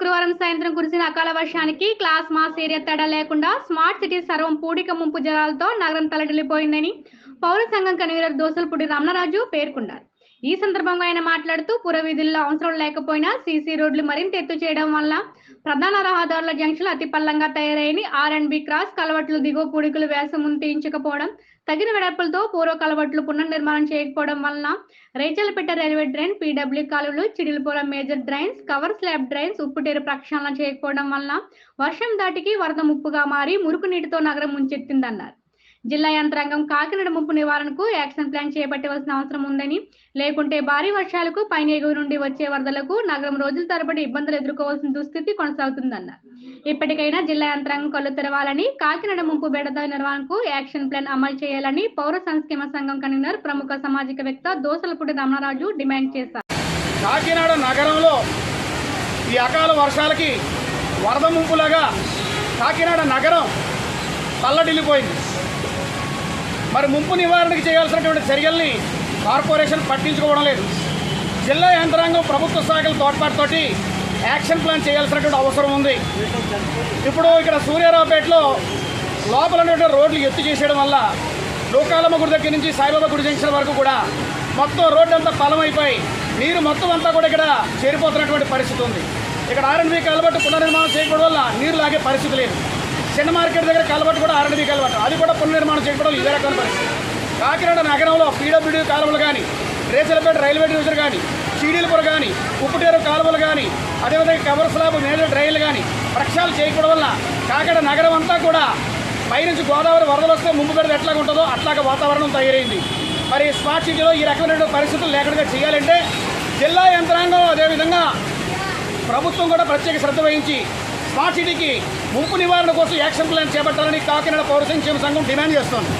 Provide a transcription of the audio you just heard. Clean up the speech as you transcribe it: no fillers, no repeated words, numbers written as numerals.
శుక్రవారం సాయంత్రం కురిసిన అకాల వర్షానికి క్లాస్ మాస్ ఏరియా తేడా లేకుండా స్మార్ట్ సిటీ సర్వం పూడిక ముంపు జలాలతో నగరం తలడిల్లిపోయిందని పౌర సంఘం కన్వీనర్ దోసలపూడి రమణరాజు పేర్కొన్నారు. ఈ సందర్భంగా ఆయన మాట్లాడుతూ పురవీధుల్లో అవసరం లేకపోయినా సీసీ రోడ్లు మరింత ఎత్తు చేయడం వల్ల ప్రధాన రహదారుల జంక్షన్లు అతి పల్లంగా తయారయ్యి R&B క్రాస్ కలవట్లు దిగువ పూడికలు వ్యాసం తీయించకపోవడం, తగిన వెడల్పులతో పూర్వ కలవట్లు పునర్నిర్మాణం చేయకపోవడం వలన రేచలపేట రైల్వే డ్రైన్, PW కాలువలు, Chidilapuram major drains, cover slab drains ఉప్పుటేరు ప్రక్షాళన చేయకపోవడం వలన వర్షం దాటికి వరద ముప్పుగా మారి మురుకు నీటితో నగరం ముంచెత్తిందన్నారు. జిల్లా యంత్రాంగం కాకినాడ ముంపు నివారణకు యాక్షన్ ప్లాన్ చేపట్టవలసిన అవసరం ఉందని, లేకుంటే భారీ వర్షాలకు పైన ఎగువ నుండి వచ్చే వరదలకు నగరం రోజుల తరబడి ఇబ్బందులు ఎదుర్కోవాల్సిన దుస్థితి కొనసాగుతుందన్నారు. ఇప్పటికైనా జిల్లా యంత్రాంగం కళ్ళు తెరవాలని, కాకినాడ ముంపు బెడద నిర్వహణకు యాక్షన్ ప్లాన్ అమలు చేయాలని పౌర సంక్షేమ సంఘం కన్వీనర్ ప్రముఖ సామాజికవేత్త దోసలపూడి రమణరాజు డిమాండ్ చేశారు. కాకినాడ నగరంలో ఈ అకాల వర్షాలకి వరద ముంపులాగా కాకినాడ నగరం తల్లడిల్లిపోయింది. మరి ముంపు నివారణకు చేయాల్సినటువంటి చర్యల్ని కార్పొరేషన్ పట్టించుకోవడం లేదు. జిల్లా యంత్రాంగం ప్రభుత్వ శాఖల తోడ్పాటుతోటి యాక్షన్ ప్లాన్ చేయాల్సినటువంటి అవసరం ఉంది. ఇప్పుడు ఇక్కడ సూర్యారావుపేటలో లోపల ఉన్నటువంటి రోడ్లు ఎత్తు చేసేయడం వల్ల లోకాలమ్మ గుడి దగ్గర నుంచి సాయిబాబా గుడి జంక్షన్ వరకు కూడా మొత్తం రోడ్డు అంతా పలమైపోయి నీరు మొత్తం అంతా కూడా ఇక్కడ చేరిపోతున్నటువంటి పరిస్థితి ఉంది. ఇక్కడ R&B కలవట్టు పునర్నిర్మాణం చేయకపోవడం వల్ల నీరు లాగే పరిస్థితి లేదు. చిన్న మార్కెట్ దగ్గర కలవట్టు కూడా R&B కలవట్టు, అది కూడా పునర్నిర్మాణం చేయకపోవడం ఇదే రకమైన పరిస్థితి. కాకినాడ నగరంలో PWD కాలువలు కానీ, రేచలపేట రైల్వే డివిజన్ కానీ, చీడీలపురం కానీ, ఉప్పుటేరు కాలువలు కానీ, అదేవిధంగా కవర్ స్లాబ్ మేజర్ డ్రైన్లు కానీ ప్రక్షాళన చేయకపోవడం వల్ల కాకినాడ నగరం అంతా కూడా పైనుంచి గోదావరి వరదలు వస్తే ముంపు పెడితే ఎట్లాగా ఉంటుందో అట్లాగా వాతావరణం తయారైంది. మరి స్మార్ట్ సిటీలో ఈ రకమైనటువంటి పరిస్థితులు లేకుండా చేయాలంటే జిల్లా యంత్రాంగం అదేవిధంగా ప్రభుత్వం కూడా ప్రత్యేక శ్రద్ధ వహించి స్మార్ట్ సిటీకి ముంపు నివారణ కోసం యాక్షన్ ప్లాన్ చేపట్టాలని కాకినాడ పౌర సంక్షేమ సంఘం డిమాండ్ చేస్తోంది.